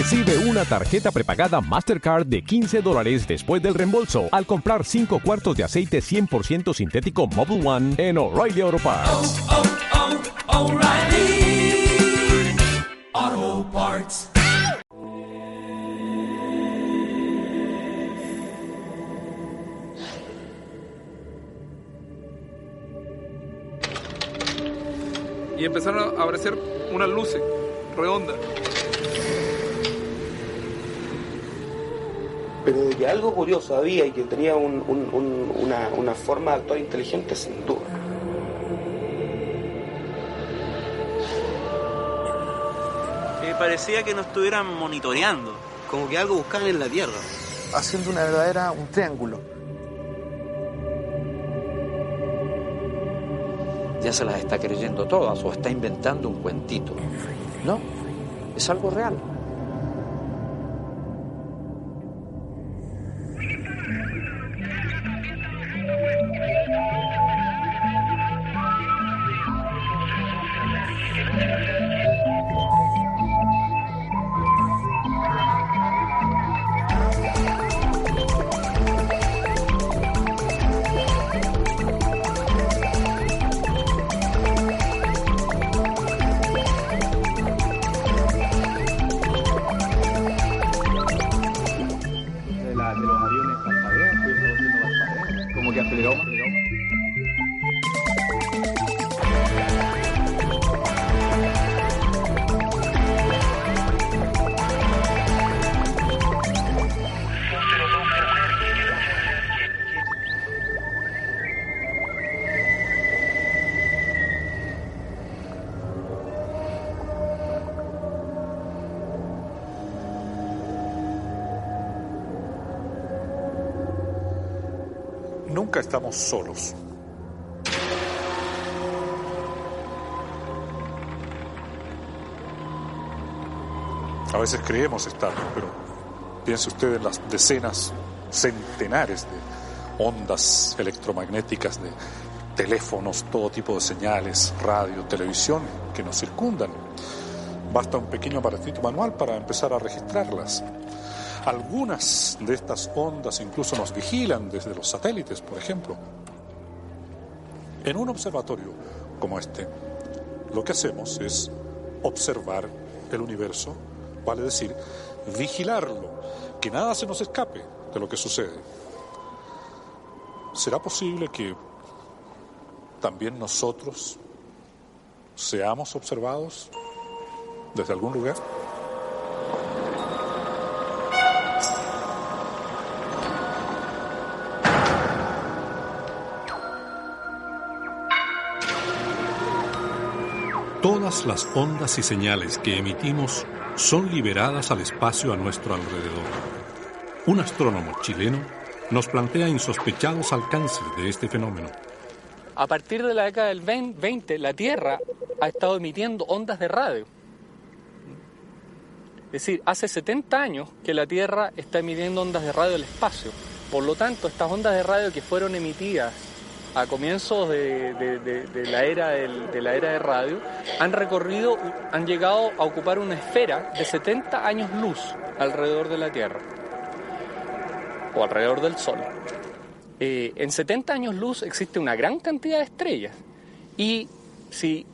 Recibe una tarjeta prepagada Mastercard de $15 después del reembolso al comprar 5 cuartos de aceite 100% sintético Mobil 1 en O'Reilly Auto Parts. O'Reilly Auto Parts. Y empezaron a aparecer unas luces redondas. Pero de que algo curioso había y que tenía una forma de actuar inteligente, sin duda. Parecía que nos estuvieran monitoreando, como que algo buscaban en la Tierra. Haciendo un triángulo. Ya se las está creyendo todas o está inventando un cuentito. No, es algo real. Nunca estamos solos. A veces creemos estarlo, pero piense usted en las decenas, centenares de ondas electromagnéticas, de teléfonos, todo tipo de señales, radio, televisión que nos circundan. Basta un pequeño aparatito manual para empezar a registrarlas. Algunas de estas ondas incluso nos vigilan desde los satélites, por ejemplo. En un observatorio como este, lo que hacemos es observar el universo, vale decir, vigilarlo, que nada se nos escape de lo que sucede. ¿Será posible que también nosotros seamos observados desde algún lugar? Todas las ondas y señales que emitimos son liberadas al espacio a nuestro alrededor. Un astrónomo chileno nos plantea insospechados alcances de este fenómeno. A partir de la década del 20, la Tierra ha estado emitiendo ondas de radio. Es decir, hace 70 años que la Tierra está emitiendo ondas de radio al espacio. Por lo tanto, estas ondas de radio que fueron emitidas a comienzos de la era de radio, han llegado a ocupar una esfera de 70 años luz alrededor de la Tierra, o alrededor del Sol. En 70 años luz existe una gran cantidad de estrellas, y si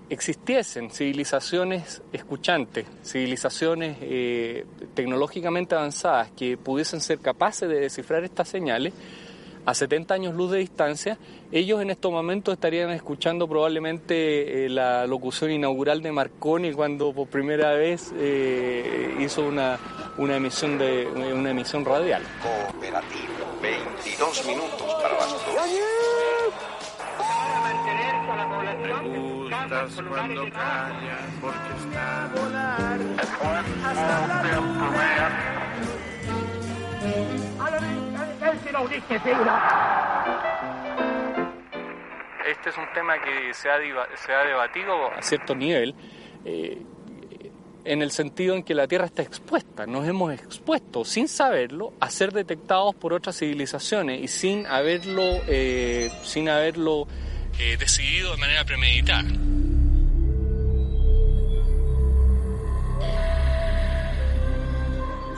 existiesen civilizaciones escuchantes, civilizaciones tecnológicamente avanzadas que pudiesen ser capaces de descifrar estas señales, a 70 años luz de distancia, ellos en estos momentos estarían escuchando probablemente la locución inaugural de Marconi cuando por primera vez hizo una emisión radial. Cooperativo, 22 minutos para las 2. Me gustas cuando callas porque está a volar hasta la Este es un tema que se ha debatido a cierto nivel, en el sentido en que la Tierra está expuesta. Nos hemos expuesto, sin saberlo, a ser detectados por otras civilizaciones y sin haberlo decidido de manera premeditada.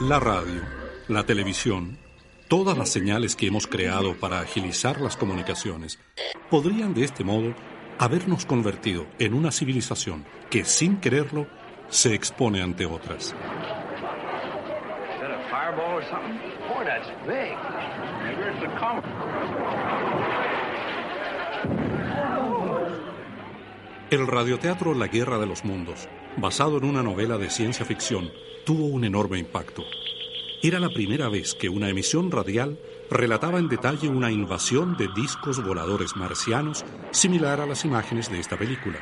La radio, la televisión, todas las señales que hemos creado para agilizar las comunicaciones podrían de este modo habernos convertido en una civilización que, sin quererlo, se expone ante otras. El radioteatro La Guerra de los Mundos, basado en una novela de ciencia ficción, tuvo un enorme impacto. Era la primera vez que una emisión radial relataba en detalle una invasión de discos voladores marcianos similar a las imágenes de esta película.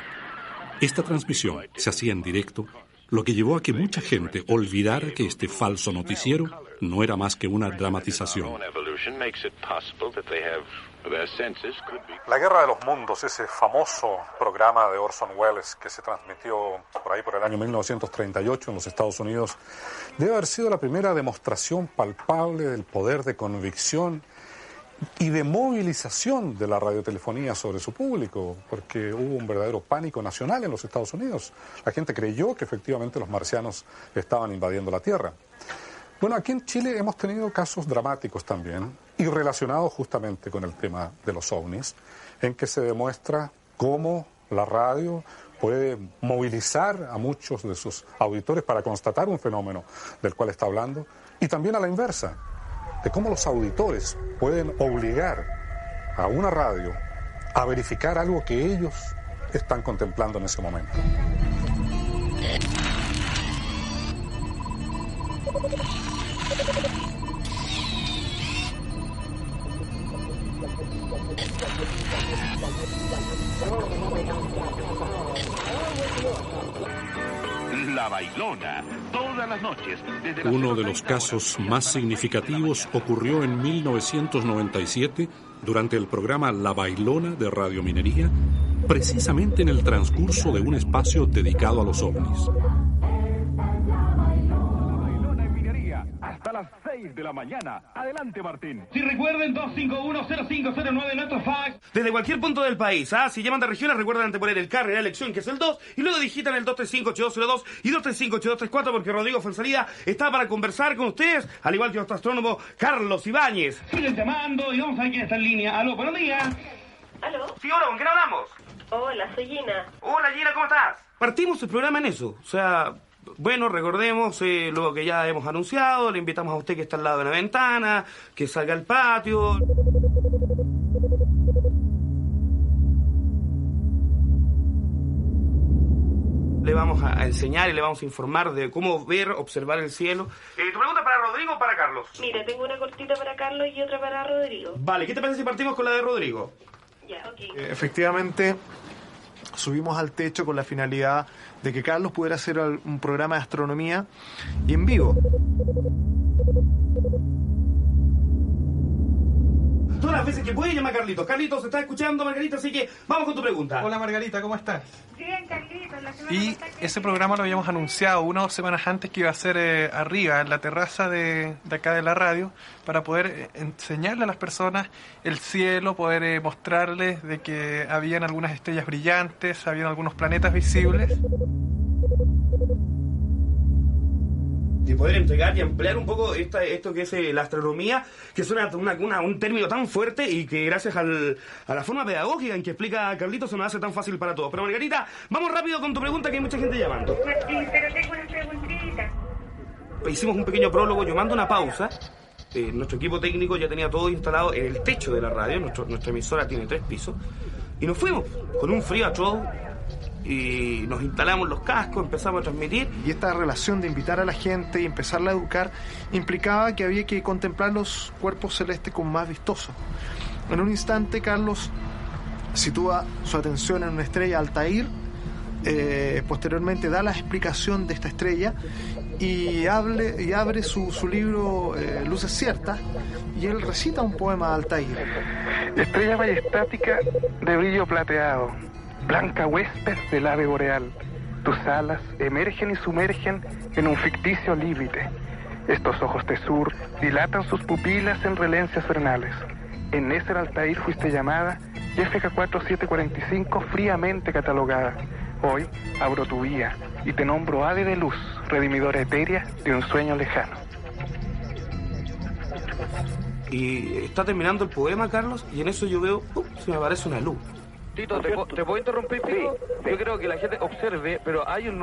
Esta transmisión se hacía en directo, lo que llevó a que mucha gente olvidara que este falso noticiero no era más que una dramatización. La Guerra de los Mundos, ese famoso programa de Orson Welles que se transmitió por ahí por el año 1938 en los Estados Unidos, debe haber sido la primera demostración palpable del poder de convicción y de movilización de la radiotelefonía sobre su público, porque hubo un verdadero pánico nacional en los Estados Unidos. La gente creyó que efectivamente los marcianos estaban invadiendo la Tierra. Bueno, aquí en Chile hemos tenido casos dramáticos también, y relacionados justamente con el tema de los ovnis, en que se demuestra cómo la radio puede movilizar a muchos de sus auditores para constatar un fenómeno del cual está hablando, y también a la inversa, de cómo los auditores pueden obligar a una radio a verificar algo que ellos están contemplando en ese momento. La Bailona, todas las noches. Uno de los casos más significativos ocurrió en 1997 durante el programa La Bailona de Radio Minería, precisamente en el transcurso de un espacio dedicado a los ovnis. Hasta las 6 de la mañana. Adelante, Martín. Si recuerden, 251-0509 nuestro fax. Desde cualquier punto del país, si llaman de regiones, recuerden anteponer el carro y la elección, que es el 2, y luego digitan el 235-8202 y 235-8234, porque Rodrigo Fuenzalida está para conversar con ustedes, al igual que nuestro astrónomo Carlos Ibáñez. Siguen llamando y vamos a ver quién está en línea. Aló, buenos días. ¿Aló? Sí, hola, ¿con quién hablamos? Hola, soy Gina. Hola, Gina, ¿cómo estás? Partimos el programa en eso, o sea... Bueno, recordemos lo que ya hemos anunciado, le invitamos a usted que está al lado de la ventana, que salga al patio. Le vamos a enseñar y le vamos a informar de cómo ver, observar el cielo. ¿Tu pregunta para Rodrigo o para Carlos? Mira, tengo una cortita para Carlos y otra para Rodrigo. Vale, ¿qué te parece si partimos con la de Rodrigo? Ya, ok. Efectivamente, subimos al techo con la finalidad de que Carlos pudiera hacer un programa de astronomía y en vivo. Todas las veces que puede llama a Carlitos. Carlitos, se está escuchando, Margarita, así que vamos con tu pregunta. Hola, Margarita, ¿cómo estás? Bien, Carlitos. Y ese programa lo habíamos anunciado 1 o 2 semanas antes, que iba a ser arriba, en la terraza de acá de la radio, para poder enseñarle a las personas el cielo, poder mostrarles de que habían algunas estrellas brillantes, habían algunos planetas visibles. De poder entregar y ampliar un poco esto que es la astronomía, que suena un término tan fuerte y que gracias a la forma pedagógica en que explica Carlitos se nos hace tan fácil para todos. Pero Margarita, vamos rápido con tu pregunta, que hay mucha gente llamando. Martín, pero tengo una preguntita. Hicimos un pequeño prólogo, yo mando una pausa. Nuestro equipo técnico ya tenía todo instalado en el techo de la radio, nuestra emisora tiene 3 pisos, y nos fuimos con un frío atroz. Y nos instalamos los cascos, empezamos a transmitir. Y esta relación de invitar a la gente y empezarla a educar implicaba que había que contemplar los cuerpos celestes como más vistosos. En un instante, Carlos sitúa su atención en una estrella, Altair. Posteriormente da la explicación de esta estrella y abre su libro Luces Ciertas, y él recita un poema de Altair. Estrella majestática de brillo plateado, blanca huésped del ave boreal, tus alas emergen y sumergen en un ficticio límite. Estos ojos de sur dilatan sus pupilas en relencias vernales. En ese Altair fuiste llamada y FK4745 fríamente catalogada. Hoy abro tu vía y te nombro ave de luz, redimidora etérea de un sueño lejano. Y está terminando el poema, Carlos, y en eso yo veo, se me aparece una luz. Tito, ¿te puedo interrumpir, Tito? Sí. Yo creo que la gente observe, pero hay un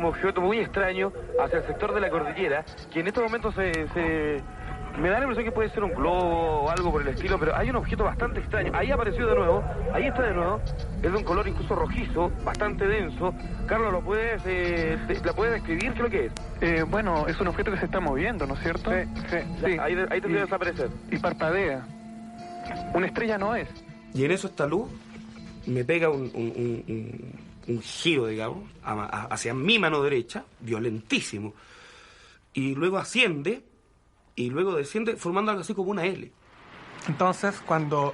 objeto muy extraño hacia el sector de la cordillera, que en estos momentos me da la impresión que puede ser un globo o algo por el estilo, pero hay un objeto bastante extraño. Ahí apareció de nuevo, ahí está de nuevo, es de un color incluso rojizo, bastante denso. Carlos, ¿la puedes describir? ¿Qué es lo que es? Bueno, es un objeto que se está moviendo, ¿no es cierto? Sí. Ahí tendría que desaparecer. Y parpadea. Una estrella no es. Y en eso esta luz me pega un giro, digamos, hacia mi mano derecha, violentísimo. Y luego asciende, y luego desciende formando algo así como una L. Entonces, cuando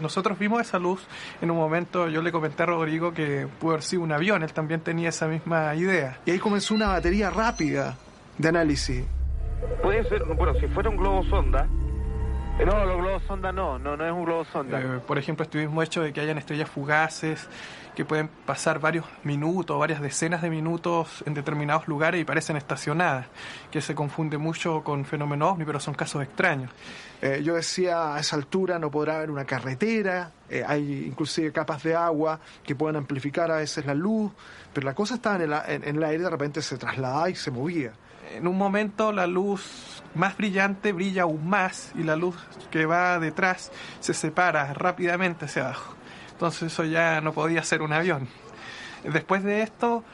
nosotros vimos esa luz, en un momento yo le comenté a Rodrigo que pudo haber sido un avión, él también tenía esa misma idea. Y ahí comenzó una batería rápida de análisis. Puede ser, bueno, si fuera un globo sonda. No, los globos sonda no es un globo sonda. Por ejemplo, este mismo hecho de que hayan estrellas fugaces que pueden pasar varios minutos, varias decenas de minutos en determinados lugares y parecen estacionadas, que se confunde mucho con fenómenos ovni, pero son casos extraños. Yo decía, a esa altura no podrá haber una carretera, hay inclusive capas de agua que pueden amplificar a veces la luz, pero la cosa estaba en el aire, de repente se trasladaba y se movía. En un momento la luz más brillante brilla aún más y la luz que va detrás se separa rápidamente hacia abajo. Entonces eso ya no podía ser un avión. Después de esto,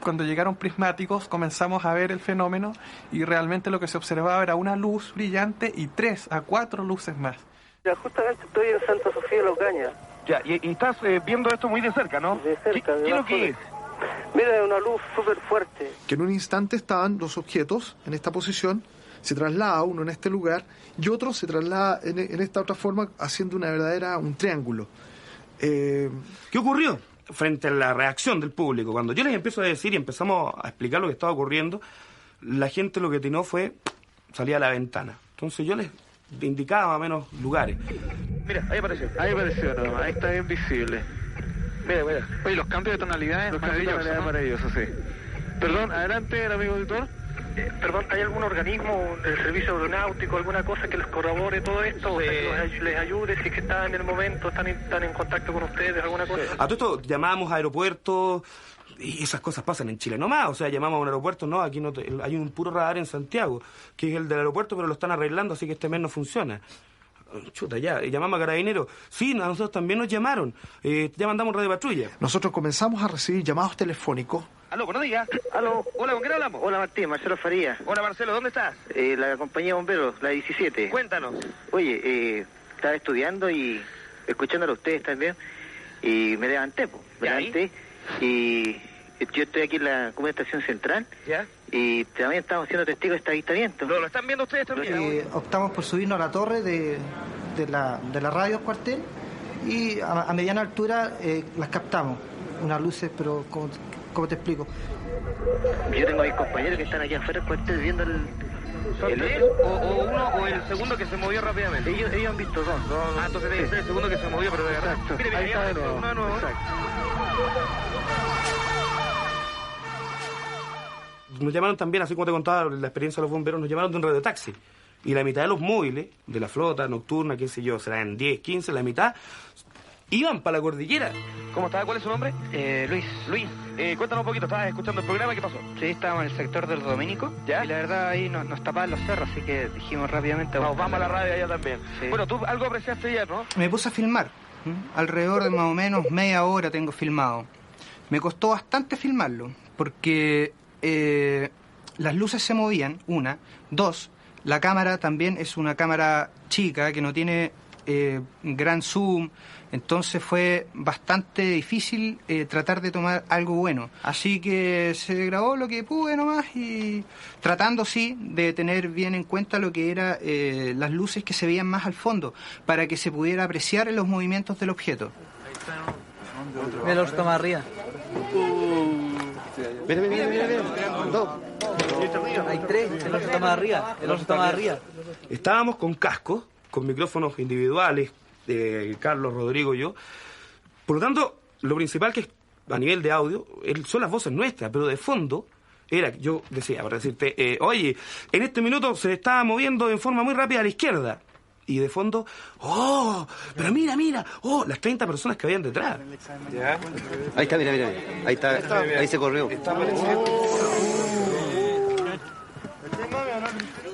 cuando llegaron prismáticos, comenzamos a ver el fenómeno y realmente lo que se observaba era una luz brillante y 3 a 4 luces más. Ya, justamente estoy en Santa Sofía de la Ocaña. Ya, y estás viendo esto muy de cerca, ¿no? De cerca. ¿Qué es lo que es? Mira, es una luz súper fuerte. Que en un instante estaban los objetos en esta posición, se traslada uno en este lugar y otro se traslada en esta otra forma, haciendo un triángulo. ¿Qué ocurrió? Frente a la reacción del público, cuando yo les empiezo a decir y empezamos a explicar lo que estaba ocurriendo, la gente lo que atinó fue salir a la ventana. Entonces yo les indicaba más o menos lugares. Mira, ahí apareció nomás, ahí está bien visible. Mira. Oye, los cambios de tonalidades maravillosos, sí. Perdón, adelante, el amigo auditor. Perdón, ¿hay algún organismo del servicio aeronáutico, alguna cosa que les corrobore todo esto? Sí. O sea, que les ayude, si es que están en el momento, están en contacto con ustedes, alguna cosa. A todo esto llamamos a aeropuertos y esas cosas pasan en Chile nomás. O sea, llamamos a un aeropuerto, no, aquí no hay un puro radar en Santiago, que es el del aeropuerto, pero lo están arreglando, así que este mes no funciona. Chuta, ya, llamamos a Carabineros. Sí, a nosotros también nos llamaron. Ya mandamos radio patrulla. Nosotros comenzamos a recibir llamados telefónicos. Aló, buenos días. Aló. Hola, ¿con quién hablamos? Hola, Martín, Marcelo Faría. Hola, Marcelo, ¿dónde estás? La compañía de bomberos, la 17. Cuéntanos. Oye, estaba estudiando y escuchándolo a ustedes también, y me levanté, y yo estoy aquí en la Comuna Estación Central. ¿Ya? Y también estamos siendo testigos de este avistamiento. ¿Lo están viendo ustedes también? Optamos por subirnos a la torre de la radio cuartel y a mediana altura las captamos. Unas luces, pero ¿cómo te explico? Yo tengo a mis compañeros que están allá afuera del cuartel viendo el... ¿Son tres? ¿O uno o el segundo que se movió rápidamente? Ellos han visto dos. Entonces debe ser el segundo que se movió, pero de verdad. Mire, ahí está de nuevo. Nos llamaron también, así como te contaba la experiencia de los bomberos, nos llamaron de un radiotaxi. Y la mitad de los móviles, de la flota nocturna, qué sé yo, serán 10, 15, la mitad, iban para la cordillera. ¿Cómo estaba? ¿Cuál es su nombre? Luis. Luis, cuéntanos un poquito, ¿estabas escuchando el programa? ¿Qué pasó? Sí, estábamos en el sector del Domínico. ¿Ya? Y la verdad ahí nos tapaban los cerros, así que dijimos rápidamente... Vamos a la radio allá también. Sí. Bueno, tú algo apreciaste ayer, ¿no? Me puse a filmar. Alrededor de más o menos media hora tengo filmado. Me costó bastante filmarlo, porque las luces se movían, una. Dos, la cámara también es una cámara chica que no tiene gran zoom, entonces fue bastante difícil tratar de tomar algo bueno. Así que se grabó lo que pude nomás y tratando, sí, de tener bien en cuenta lo que era las luces que se veían más al fondo, para que se pudiera apreciar los movimientos del objeto. Mira, los toma arriba. Mira. Dos. Hay tres, el oso está más arriba. Estábamos con cascos, con micrófonos individuales, Carlos, Rodrigo y yo. Por lo tanto, lo principal que es, a nivel de audio, son las voces nuestras, pero de fondo yo decía, para decirte, oye, en este minuto se estaba moviendo en forma muy rápida a la izquierda. Y de fondo, ¡oh! Pero mira, ¡oh! Las 30 personas que habían detrás. ¿Ya? Ahí está, mira. Ahí está, ahí se corrió.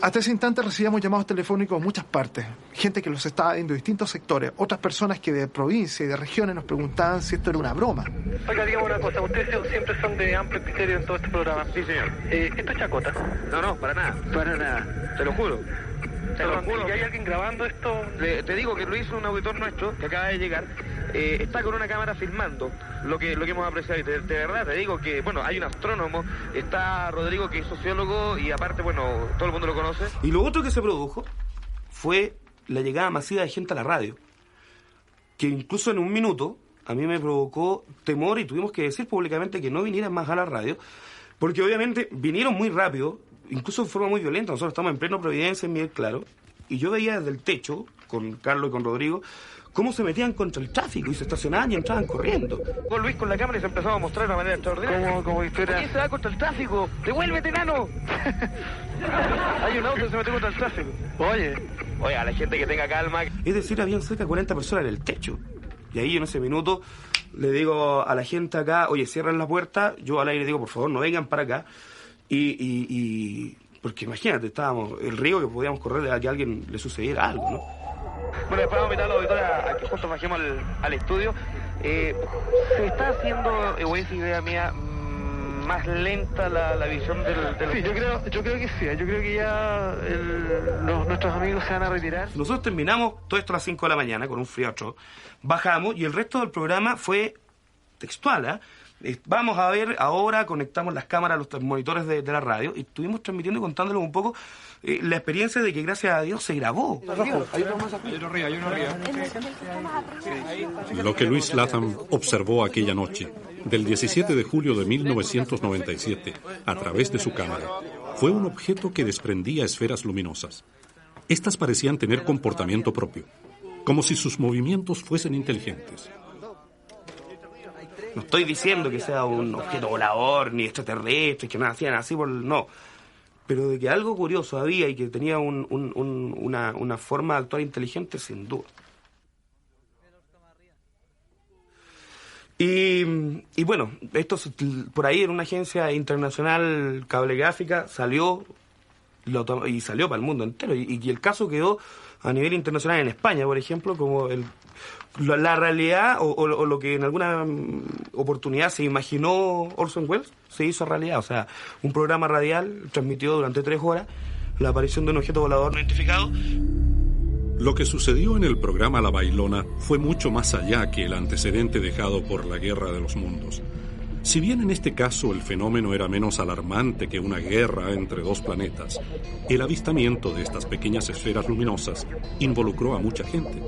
Hasta ese instante recibíamos llamados telefónicos de muchas partes. Gente que los estaba viendo de distintos sectores. Otras personas que de provincia y de regiones nos preguntaban si esto era una broma. Oiga, digamos una cosa. Ustedes siempre son de amplio criterio en todo este programa. Sí, señor. ¿Esto es chacota? No, para nada. Para nada. Te lo juro. ¿Y hay alguien grabando esto? Te digo que lo hizo un auditor nuestro que acaba de llegar. Está con una cámara filmando lo que hemos apreciado. Y de verdad te digo que, bueno, hay un astrónomo, está Rodrigo, que es sociólogo, y aparte, bueno, todo el mundo lo conoce. Y lo otro que se produjo fue la llegada masiva de gente a la radio, que incluso en un minuto a mí me provocó temor y tuvimos que decir públicamente que no vinieran más a la radio, porque obviamente vinieron muy rápido, incluso de forma muy violenta. Nosotros estamos en pleno Providencia, en Miguel Claro, y yo veía desde el techo, con Carlos y con Rodrigo, cómo se metían contra el tráfico y se estacionaban y entraban corriendo. Con Luis con la cámara y se empezó a mostrar de una manera extraordinaria. Como historia. ¿Quién se va contra el tráfico? ¡Devuélvete, nano! Hay un auto que se metió contra el tráfico. Oye, a la gente que tenga calma. Es decir, habían cerca de 40 personas en el techo. Y ahí en ese minuto le digo a la gente acá, oye, cierren la puerta. Yo al aire digo, por favor, no vengan para acá. Porque imagínate, estábamos el riesgo que podíamos correr a que a alguien le sucediera algo, ¿no? Bueno, después vamos a invitar a la auditora a que justo bajemos al estudio. Se está haciendo, o es idea mía, más lenta la visión del... Sí, yo creo que sí. Yo creo que ya nuestros amigos se van a retirar. Nosotros terminamos todo esto a las 5 de la mañana con un frío atroz. Bajamos y el resto del programa fue textual, ¿eh? Vamos a ver, ahora conectamos las cámaras a los monitores de la radio y estuvimos transmitiendo y contándoles un poco la experiencia de que gracias a Dios se grabó. Lo que Luis Latham observó aquella noche, del 17 de julio de 1997, a través de su cámara, fue un objeto que desprendía esferas luminosas. Estas parecían tener comportamiento propio, como si sus movimientos fuesen inteligentes. No estoy diciendo que sea un objeto volador, ni extraterrestre, que nada hacían así, no. Pero de que algo curioso había y que tenía una forma de actuar inteligente, sin duda. Y bueno, esto por ahí en una agencia internacional cablegráfica salió para el mundo entero. Y el caso quedó a nivel internacional en España, por ejemplo, como la realidad o lo que en alguna oportunidad se imaginó Orson Welles se hizo realidad. O sea, un programa radial transmitió durante 3 horas la aparición de un objeto volador no identificado. Lo que sucedió en el programa La Bailona fue mucho más allá que el antecedente dejado por la Guerra de los Mundos. Si bien en este caso el fenómeno era menos alarmante que una guerra entre 2 planetas, el avistamiento de estas pequeñas esferas luminosas involucró a mucha gente.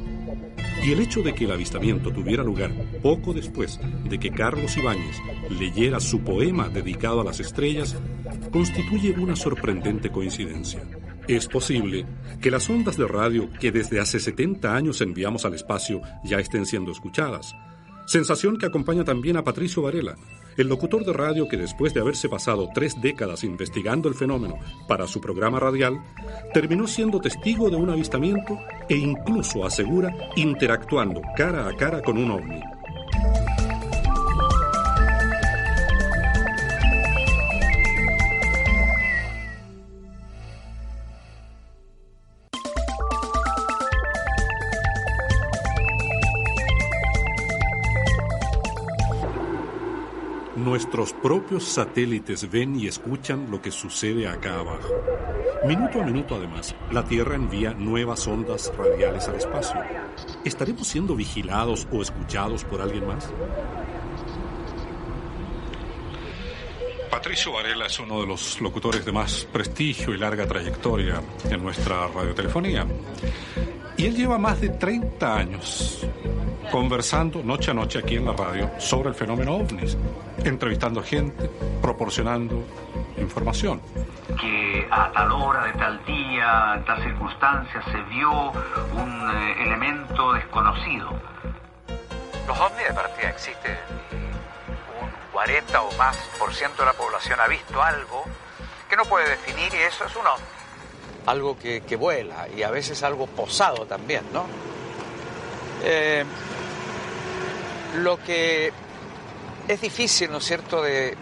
Y el hecho de que el avistamiento tuviera lugar poco después de que Carlos Ibáñez leyera su poema dedicado a las estrellas constituye una sorprendente coincidencia. Es posible que las ondas de radio que desde hace 70 años enviamos al espacio ya estén siendo escuchadas. Sensación que acompaña también a Patricio Varela, el locutor de radio que después de haberse pasado 3 décadas investigando el fenómeno para su programa radial, terminó siendo testigo de un avistamiento e incluso asegura interactuando cara a cara con un ovni. Nuestros propios satélites ven y escuchan lo que sucede acá abajo. Minuto a minuto, además, la Tierra envía nuevas ondas radiales al espacio. ¿Estaremos siendo vigilados o escuchados por alguien más? Patricio Varela es uno de los locutores de más prestigio y larga trayectoria en nuestra radiotelefonía. Y él lleva más de 30 años conversando noche a noche aquí en la radio sobre el fenómeno ovnis, entrevistando gente, proporcionando información. Que a tal hora de tal día, en tal circunstancia, se vio un elemento desconocido. Los ovnis de partida existen. Un 40 o más % de la población ha visto algo que no puede definir y eso es un ovni. algo que vuela y a veces algo posado también, ¿no? Lo que es difícil, ¿no es cierto?, de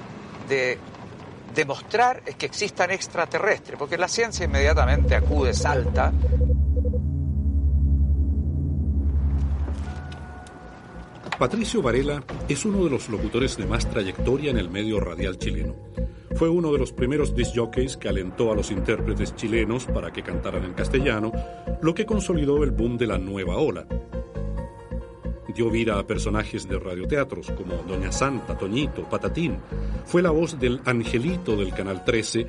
demostrar es que existan extraterrestres, porque la ciencia inmediatamente acude, salta. Patricio Varela es uno de los locutores de más trayectoria en el medio radial chileno. Fue uno de los primeros disc jockeys que alentó a los intérpretes chilenos para que cantaran en castellano, lo que consolidó el boom de la nueva ola. Dio vida a personajes de radioteatros como Doña Santa, Toñito, Patatín. Fue la voz del Angelito del Canal 13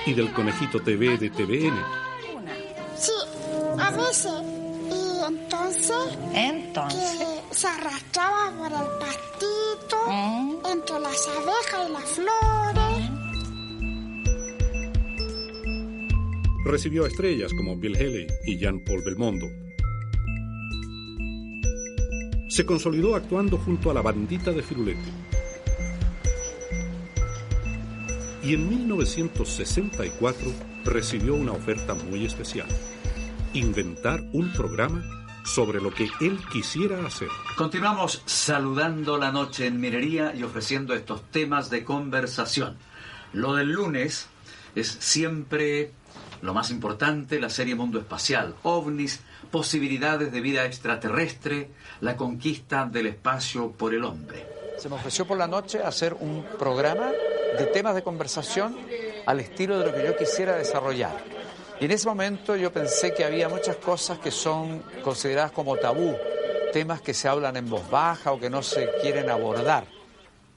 y del Conejito TV de TVN. Sí, a veces. Y entonces que se arrastraba por el pastito, entre las abejas y las flores. Recibió estrellas como Bill Haley y Jean-Paul Belmondo. Se consolidó actuando junto a la bandita de Firulete. Y en 1964 recibió una oferta muy especial: inventar un programa sobre lo que él quisiera hacer. Continuamos saludando la noche en Minería y ofreciendo estos temas de conversación. Lo del lunes es siempre lo más importante, la serie Mundo Espacial, ovnis, posibilidades de vida extraterrestre, la conquista del espacio por el hombre. Se me ofreció por la noche hacer un programa de temas de conversación al estilo de lo que yo quisiera desarrollar. Y en ese momento yo pensé que había muchas cosas que son consideradas como tabú, temas que se hablan en voz baja o que no se quieren abordar.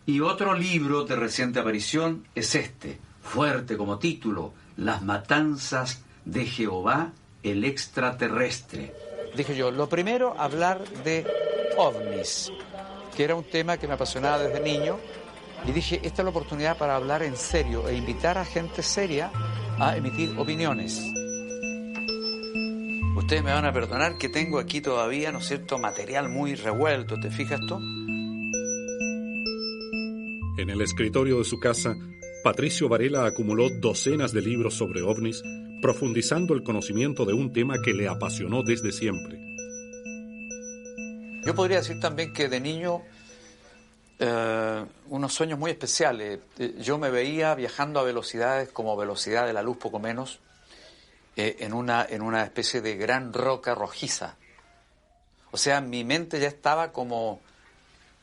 Y otro libro de reciente aparición es este, fuerte como título, Las matanzas de Jehová, el extraterrestre. Dije yo, lo primero, hablar de ovnis, que era un tema que me apasionaba desde niño, y dije, esta es la oportunidad para hablar en serio e invitar a gente seria a emitir opiniones. Ustedes me van a perdonar que tengo aquí todavía, ¿no es cierto?, material muy revuelto, ¿te fijas tú? En el escritorio de su casa, Patricio Varela acumuló docenas de libros sobre ovnis, profundizando el conocimiento de un tema que le apasionó desde siempre. Yo podría decir también que de niño unos sueños muy especiales. Yo me veía viajando a velocidades como velocidad de la luz, poco menos, en una especie de gran roca rojiza. O sea, mi mente ya estaba como,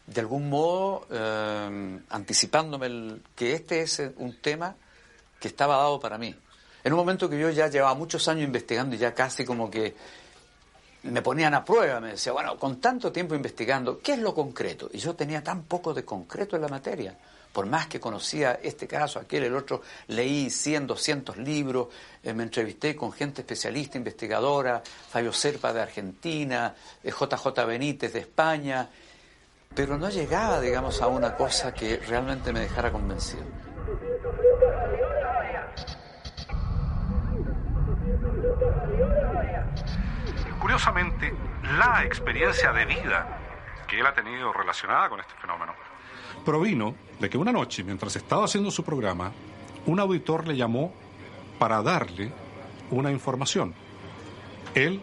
de algún modo, anticipándome que este es un tema que estaba dado para mí. En un momento que yo ya llevaba muchos años investigando y ya casi como que me ponían a prueba, me decía, bueno, con tanto tiempo investigando, ¿qué es lo concreto? Y yo tenía tan poco de concreto en la materia. Por más que conocía este caso, aquel, el otro, leí 100, 200 libros, me entrevisté con gente especialista, investigadora, Fabio Serpa de Argentina, JJ Benítez de España, pero no llegaba, digamos, a una cosa que realmente me dejara convencido. Curiosamente, la experiencia de vida que él ha tenido relacionada con este fenómeno provino de que una noche, mientras estaba haciendo su programa, un auditor le llamó para darle una información. Él,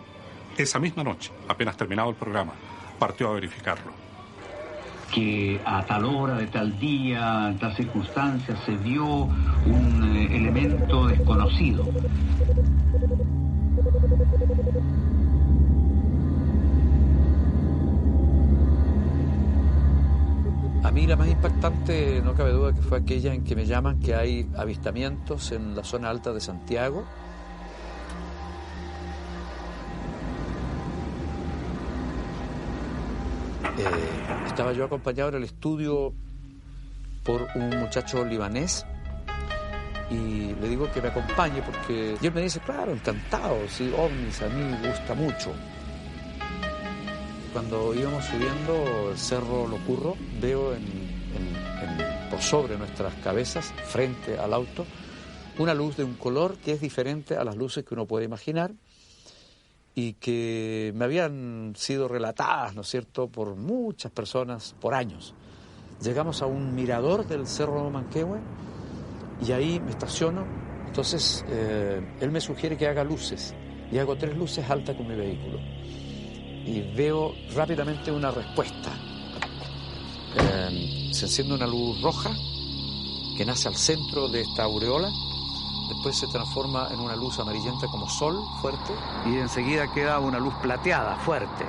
esa misma noche, apenas terminado el programa, partió a verificarlo. Que a tal hora, de tal día, en tal circunstancia, se vio un elemento desconocido. A mí la más impactante, no cabe duda, que fue aquella en que me llaman que hay avistamientos en la zona alta de Santiago. Estaba yo acompañado en el estudio por un muchacho libanés y le digo que me acompañe porque... Y él me dice, claro, encantado, sí, ovnis, a mí me gusta mucho. Cuando íbamos subiendo el Cerro Locurro, veo por sobre nuestras cabezas, frente al auto, una luz de un color que es diferente a las luces que uno puede imaginar y que me habían sido relatadas, ¿no es cierto?, por muchas personas por años. Llegamos a un mirador del Cerro Manquehue y ahí me estaciono, Entonces, él me sugiere que haga luces, y hago 3 luces altas con mi vehículo. Y veo rápidamente una respuesta. Se enciende una luz roja que nace al centro de esta aureola, después se transforma en una luz amarillenta como sol, fuerte, y enseguida queda una luz plateada, fuerte.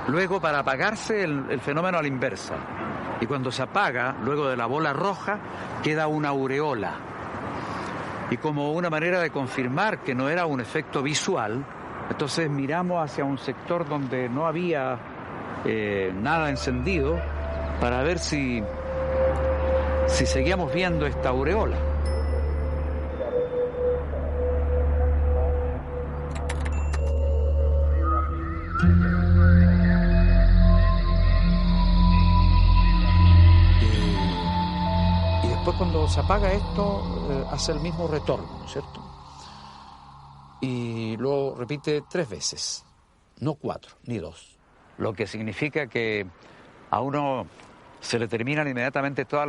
Luego, para apagarse, el fenómeno a la inversa. Y cuando se apaga, luego de la bola roja, queda una aureola. Y como una manera de confirmar que no era un efecto visual, entonces miramos hacia un sector donde no había nada encendido para ver si seguíamos viendo esta aureola. Y después, cuando se apaga esto, hace el mismo retorno, ¿no es cierto? Y lo repite 3 veces, no 4 ni 2. Lo que significa que a uno se le terminan inmediatamente todas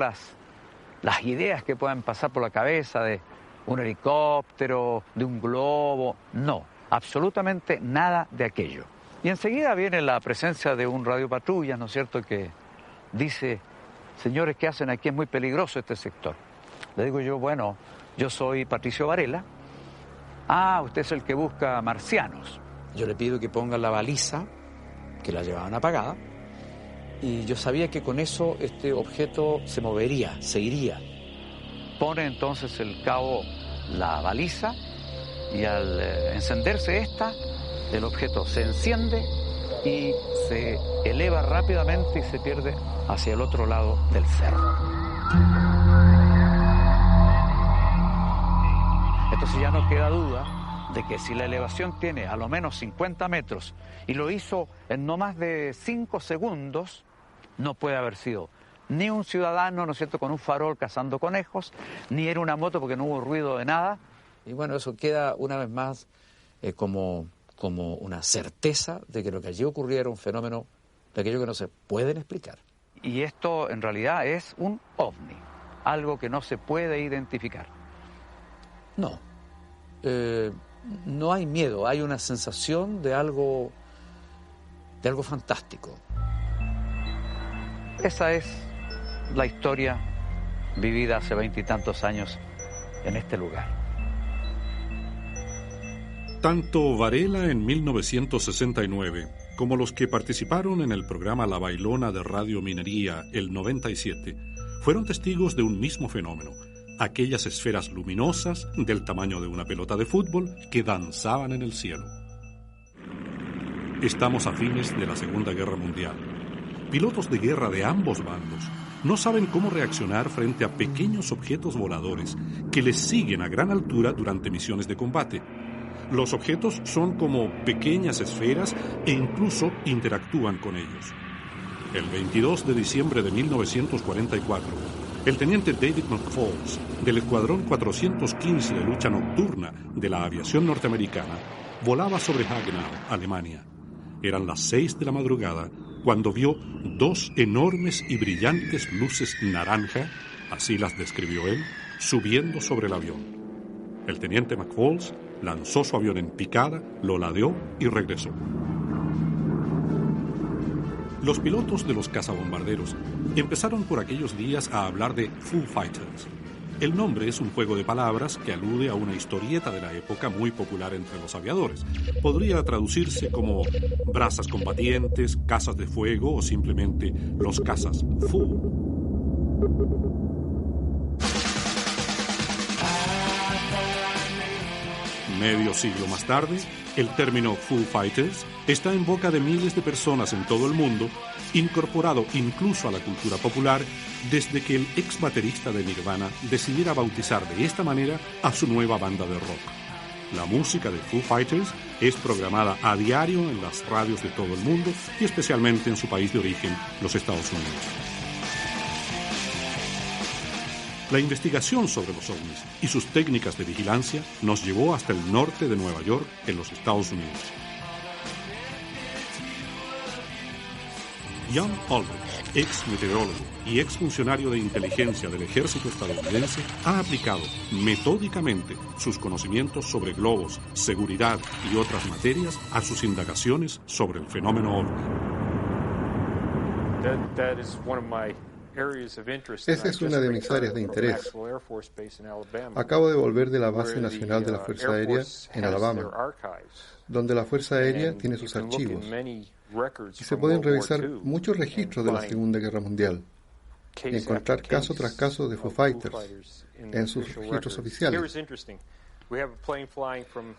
las ideas que puedan pasar por la cabeza de un helicóptero, de un globo. No, absolutamente nada de aquello. Y enseguida viene la presencia de un radiopatrulla, ¿no es cierto?, que dice: señores, ¿qué hacen aquí? Es muy peligroso este sector. Le digo yo: bueno, yo soy Patricio Varela. Ah, usted es el que busca marcianos. Yo le pido que pongan la baliza, que la llevaban apagada, y yo sabía que con eso este objeto se movería, se iría. Pone entonces el cabo la baliza, y al encenderse esta, el objeto se enciende y se eleva rápidamente y se pierde hacia el otro lado del cerro. Entonces ya no queda duda de que si la elevación tiene a lo menos 50 metros y lo hizo en no más de 5 segundos, no puede haber sido ni un ciudadano, ¿no es cierto?, con un farol cazando conejos, ni era una moto porque no hubo ruido de nada. Y bueno, eso queda una vez más como una certeza de que lo que allí ocurría era un fenómeno de aquello que no se pueden explicar. Y esto en realidad es un ovni, algo que no se puede identificar. No, no hay miedo, hay una sensación de algo fantástico. Esa es la historia vivida hace 20 y tantos años en este lugar. Tanto Varela en 1969 como los que participaron en el programa La Bailona de Radio Minería el 97 fueron testigos de un mismo fenómeno: aquellas esferas luminosas del tamaño de una pelota de fútbol que danzaban en el cielo. Estamos a fines de la Segunda Guerra Mundial. Pilotos de guerra de ambos bandos no saben cómo reaccionar frente a pequeños objetos voladores que les siguen a gran altura durante misiones de combate. Los objetos son como pequeñas esferas e incluso interactúan con ellos. El 22 de diciembre de 1944, el teniente David McFalls, del Escuadrón 415 de lucha nocturna de la aviación norteamericana, volaba sobre Hagenau, Alemania. Eran las 6 de la madrugada cuando vio 2 enormes y brillantes luces naranja, así las describió él, subiendo sobre el avión. El teniente McFalls lanzó su avión en picada, lo ladeó y regresó. Los pilotos de los cazabombarderos empezaron por aquellos días a hablar de Foo Fighters. El nombre es un juego de palabras que alude a una historieta de la época muy popular entre los aviadores. Podría traducirse como brasas combatientes, casas de fuego o simplemente los cazas Foo. Medio siglo más tarde, el término Foo Fighters está en boca de miles de personas en todo el mundo, incorporado incluso a la cultura popular desde que el ex baterista de Nirvana decidiera bautizar de esta manera a su nueva banda de rock. La música de Foo Fighters es programada a diario en las radios de todo el mundo y especialmente en su país de origen, los Estados Unidos. La investigación sobre los ovnis y sus técnicas de vigilancia nos llevó hasta el norte de Nueva York, en los Estados Unidos. Jan Aldrich, ex meteorólogo y ex funcionario de inteligencia del ejército estadounidense, ha aplicado metódicamente sus conocimientos sobre globos, seguridad y otras materias a sus indagaciones sobre el fenómeno ovni. Esa es una de mis áreas de interés. Acabo de volver de la Base Nacional de la Fuerza Aérea en Alabama, donde la Fuerza Aérea tiene sus archivos, y se pueden revisar muchos registros de la Segunda Guerra Mundial y encontrar caso tras caso de Foo Fighters en sus registros oficiales.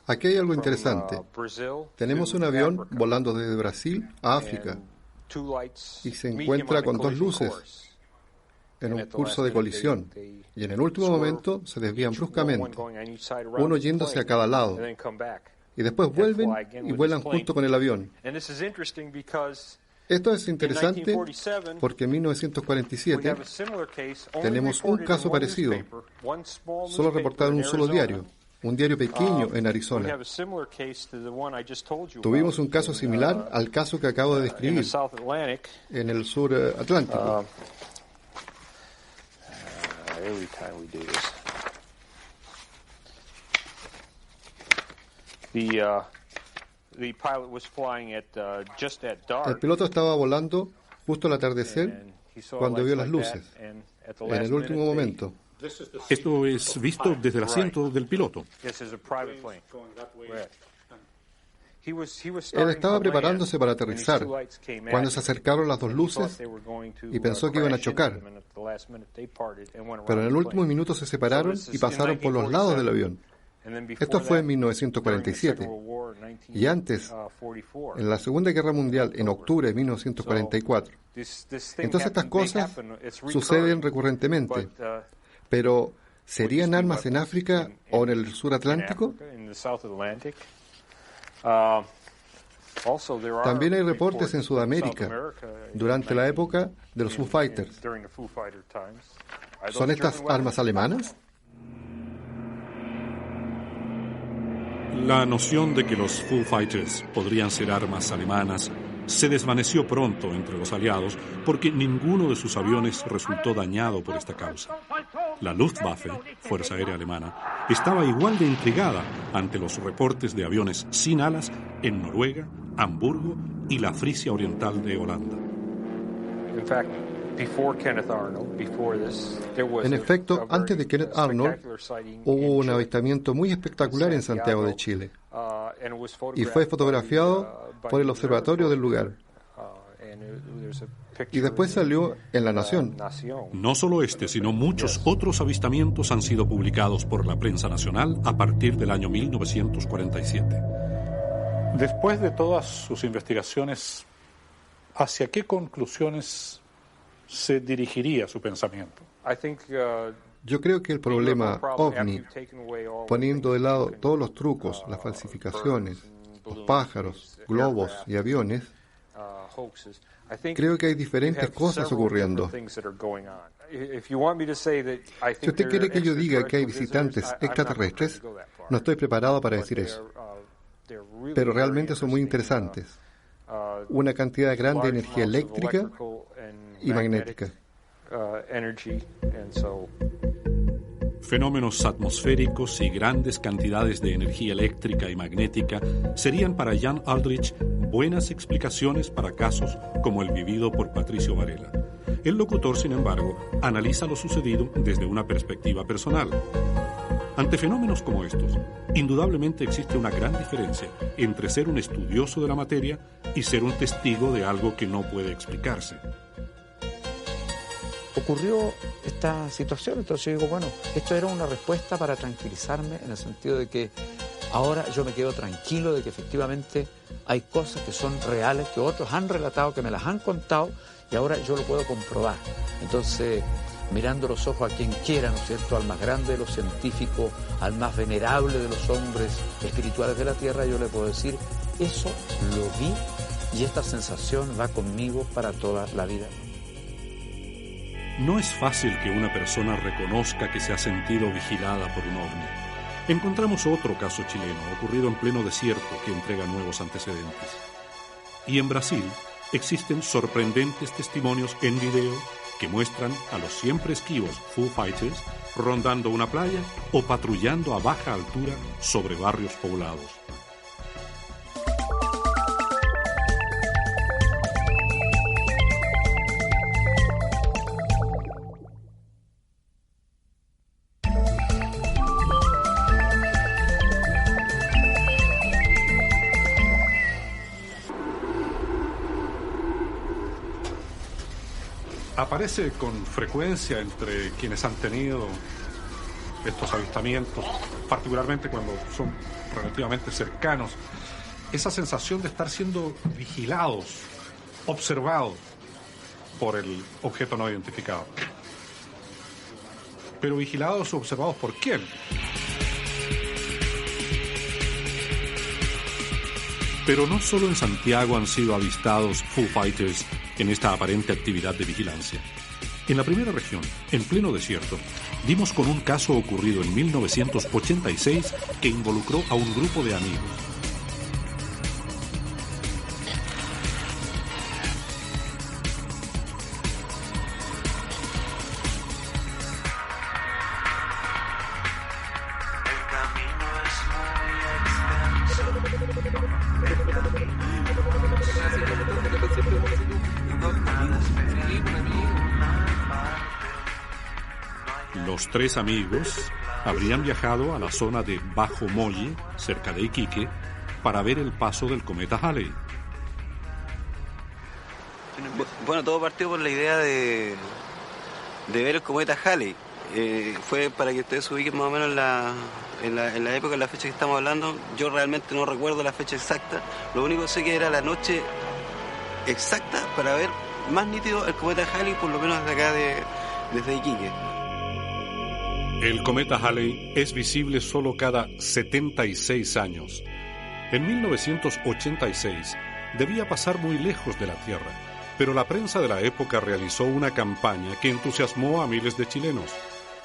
Aquí hay algo interesante. Tenemos un avión volando desde Brasil a África y se encuentra con dos luces en un curso de colisión, y en el último momento se desvían bruscamente, uno yéndose a cada lado, y después vuelven y vuelan junto con el avión. Esto es interesante porque en 1947 tenemos un caso parecido, solo reportado en un solo diario, un diario pequeño en Arizona. Tuvimos un caso similar al caso que acabo de describir en el sur Atlántico. Every time we do this. The pilot was flying at just at dark. El piloto estaba volando justo al atardecer cuando vio las luces, en el último momento. Esto es visto desde el asiento del piloto. Él estaba preparándose para aterrizar cuando se acercaron las dos luces y pensó que iban a chocar. Pero en el último minuto se separaron y pasaron por los lados del avión. Esto fue en 1947. Y antes, en la Segunda Guerra Mundial, en octubre de 1944. Entonces estas cosas suceden recurrentemente. Pero, ¿serían armas en África o en el sur Atlántico? También hay reportes en Sudamérica durante la época de los Foo Fighters. ¿Son estas armas alemanas? La noción de que los Foo Fighters podrían ser armas alemanas se desvaneció pronto entre los aliados porque ninguno de sus aviones resultó dañado por esta causa. La Luftwaffe, Fuerza Aérea Alemana, estaba igual de intrigada ante los reportes de aviones sin alas en Noruega, Hamburgo y la Frisia Oriental de Holanda. En efecto, antes de Kenneth Arnold, hubo un avistamiento muy espectacular en Santiago de Chile y fue fotografiado por el observatorio del lugar. Y después salió en La Nación. No solo este, sino muchos otros avistamientos han sido publicados por la prensa nacional a partir del año 1947. Después de todas sus investigaciones, ¿hacia qué conclusiones se dirigiría su pensamiento? Yo creo que el problema OVNI, poniendo de lado todos los trucos, las falsificaciones, los pájaros, globos y aviones, creo que hay diferentes cosas ocurriendo. Si usted quiere que yo diga que hay visitantes extraterrestres, no estoy preparado para decir eso. Pero realmente son muy interesantes. Una cantidad grande de energía eléctrica y magnética. Fenómenos atmosféricos y grandes cantidades de energía eléctrica y magnética serían para Jan Aldrich buenas explicaciones para casos como el vivido por Patricio Varela. El locutor, sin embargo, analiza lo sucedido desde una perspectiva personal. Ante fenómenos como estos, indudablemente existe una gran diferencia entre ser un estudioso de la materia y ser un testigo de algo que no puede explicarse. Ocurrió esta situación, entonces yo digo, bueno, esto era una respuesta para tranquilizarme en el sentido de que ahora yo me quedo tranquilo de que efectivamente hay cosas que son reales, que otros han relatado, que me las han contado y ahora yo lo puedo comprobar. Entonces, mirando los ojos a quien quiera, ¿no es cierto?, al más grande de los científicos, al más venerable de los hombres espirituales de la Tierra, yo le puedo decir, eso lo vi y esta sensación va conmigo para toda la vida. No es fácil que una persona reconozca que se ha sentido vigilada por un ovni. Encontramos otro caso chileno, ocurrido en pleno desierto, que entrega nuevos antecedentes. Y en Brasil, existen sorprendentes testimonios en video que muestran a los siempre esquivos Foo Fighters rondando una playa o patrullando a baja altura sobre barrios poblados. Aparece con frecuencia entre quienes han tenido estos avistamientos, particularmente cuando son relativamente cercanos, esa sensación de estar siendo vigilados, observados por el objeto no identificado. Pero vigilados o observados ¿por quién? Pero no solo en Santiago han sido avistados Foo Fighters en esta aparente actividad de vigilancia. En la primera región, en pleno desierto, dimos con un caso ocurrido en 1986 que involucró a un grupo de amigos. Los tres amigos habrían viajado a la zona de Bajo Molle, cerca de Iquique, para ver el paso del cometa Halley. Bueno, todo partió por la idea de ver el cometa Halley. Fue para que ustedes se ubiquen más o menos en la época, en la fecha que estamos hablando. Yo realmente no recuerdo la fecha exacta. Lo único que sé que era la noche exacta para ver más nítido el cometa Halley, por lo menos desde acá, desde Iquique. El cometa Halley es visible solo cada 76 años. En 1986 debía pasar muy lejos de la Tierra, pero la prensa de la época realizó una campaña que entusiasmó a miles de chilenos.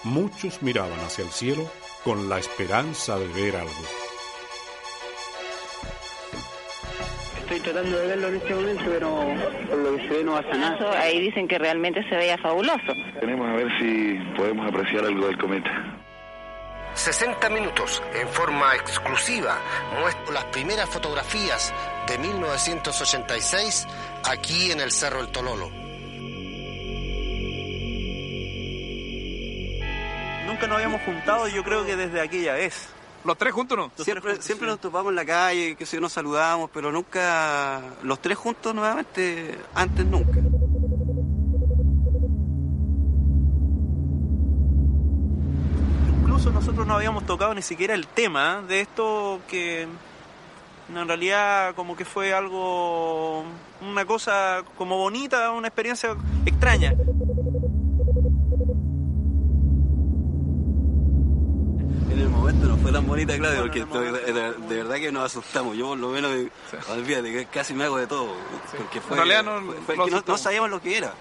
Muchos miraban hacia el cielo con la esperanza de ver algo. Estoy tratando de verlo en este momento, pero por lo que se ve no pasa nada. Ahí dicen que realmente se veía fabuloso. Tenemos a ver si podemos apreciar algo del cometa. 60 minutos, en forma exclusiva, muestro las primeras fotografías de 1986 aquí en el Cerro El Tololo. Nunca nos habíamos juntado, yo creo que desde aquella vez. ¿Los tres juntos no? Siempre nos topamos en la calle, que si nos saludamos, pero nunca los tres juntos nuevamente, antes nunca. Incluso nosotros no habíamos tocado ni siquiera el tema de esto, que en realidad como que fue algo, una cosa como bonita, una experiencia extraña. En el momento no fue tan bonita, Claudio, porque de verdad que nos asustamos. Yo por lo menos, olvídate, que casi me hago de todo. Porque fue, en realidad no sabíamos lo que era.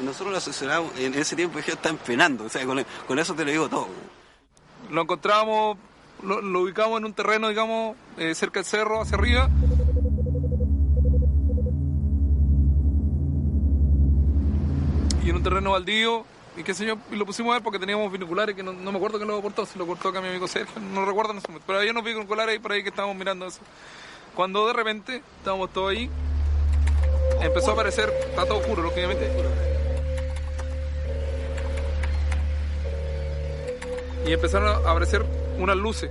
Nosotros lo asesoramos, en ese tiempo ya estaban penando, o sea, con eso te lo digo todo. Lo encontramos, lo ubicamos en un terreno, digamos, cerca del cerro, hacia arriba. Y en un terreno baldío. Y qué sé yo, y lo pusimos a ver porque teníamos binoculares, que no me acuerdo quién lo cortó, si lo cortó acá mi amigo Sergio, no recuerdo en ese momento, pero había unos binoculares ahí por ahí que estábamos mirando eso. Cuando de repente, estábamos todos ahí, empezó a aparecer, está todo oscuro, lógicamente. Y empezaron a aparecer unas luces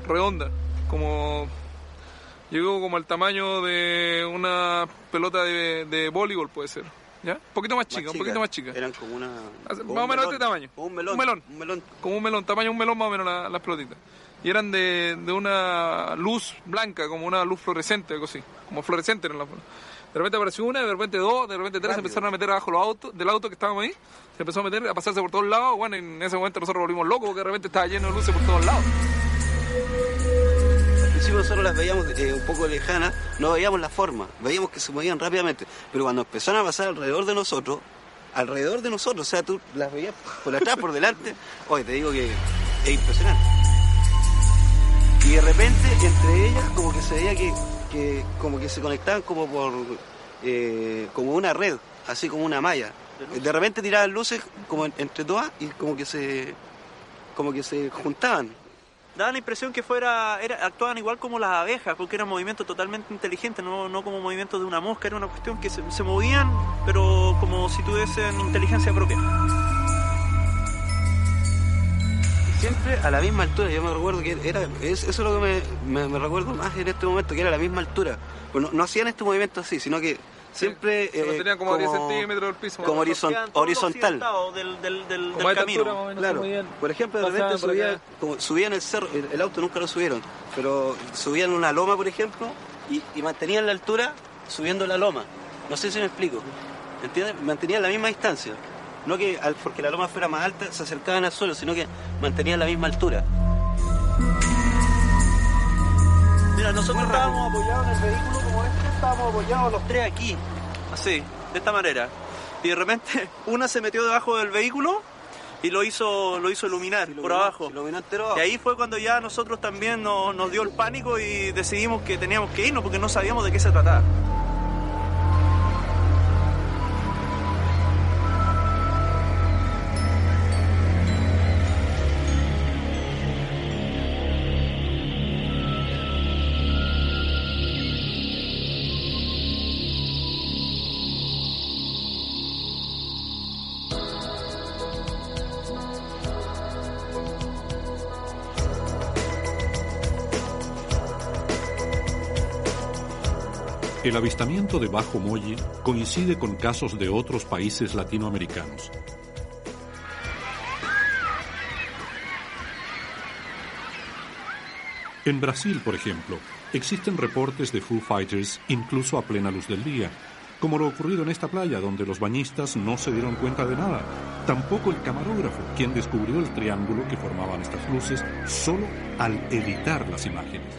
redondas, como llegó como al tamaño de una pelota de voleibol, puede ser. ¿Ya? Un poquito más chica, un poquito más chica. Eran como una... Más o menos de este tamaño. Como un melón. Como un melón, tamaño un melón más o menos las pelotitas. Y eran de una luz blanca, como una luz fluorescente, algo así. Como fluorescente eran las. De repente apareció una, de repente dos, de repente tres, se empezaron a meter abajo los autos, del auto que estábamos ahí. Se empezó a meter, a pasarse por todos lados. Bueno, en ese momento nosotros volvimos locos porque de repente estaba lleno de luces por todos lados. Nosotros las veíamos un poco lejanas, no veíamos la forma, veíamos que se movían rápidamente, pero cuando empezaron a pasar alrededor de nosotros, o sea, tú las veías por atrás, por delante, oye, te digo que es impresionante. Y de repente, entre ellas, como que se veía que como que se conectaban como como una red, así como una malla. De repente tiraban luces como entre todas y como que se juntaban. Daba la impresión que actuaban igual como las abejas, porque era un movimiento totalmente inteligente, no como movimiento de una mosca, era una cuestión que se movían, pero como si tuviesen inteligencia propia. Siempre a la misma altura. Yo me recuerdo que eso es lo que me recuerdo más en este momento, que era a la misma altura. Pues no hacían este movimiento así, sino que siempre tenían como 10 centímetros del piso, como horizontal del camino. Claro. Por ejemplo, de repente subían el cerro, el auto nunca lo subieron, pero subían una loma, por ejemplo, y mantenían la altura subiendo la loma. No sé si me explico. ¿Entiendes? Mantenían la misma distancia. No que porque la loma fuera más alta se acercaban al suelo, sino que mantenían la misma altura. Mira, nosotros estábamos apoyados en el vehículo como estábamos apoyados los tres aquí, así, de esta manera. Y de repente una se metió debajo del vehículo y lo hizo iluminar por abajo. Y ahí fue cuando ya nosotros también nos dio el pánico y decidimos que teníamos que irnos porque no sabíamos de qué se trataba. El avistamiento de Bajo Molle coincide con casos de otros países latinoamericanos. En Brasil, por ejemplo, existen reportes de Foo Fighters incluso a plena luz del día, como lo ocurrido en esta playa donde los bañistas no se dieron cuenta de nada. Tampoco el camarógrafo, quien descubrió el triángulo que formaban estas luces solo al editar las imágenes.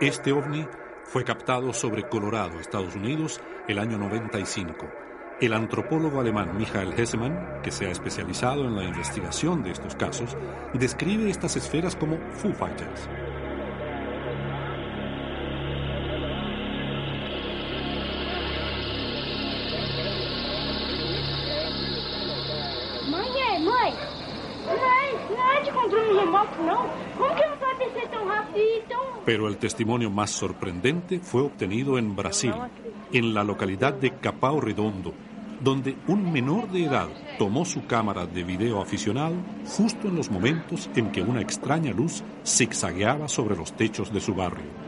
Este ovni fue captado sobre Colorado, Estados Unidos, el año 95. El antropólogo alemán Michael Hessemann, que se ha especializado en la investigación de estos casos, describe estas esferas como Foo Fighters. Mãe, não é de controle remoto, não. Como que ela pode descer tão rápido e tão... Pero el testimonio más sorprendente fue obtenido en Brasil, en la localidad de Capão Redondo, donde un menor de edad tomó su cámara de video aficionado justo en los momentos en que una extraña luz zigzagueaba sobre los techos de su barrio.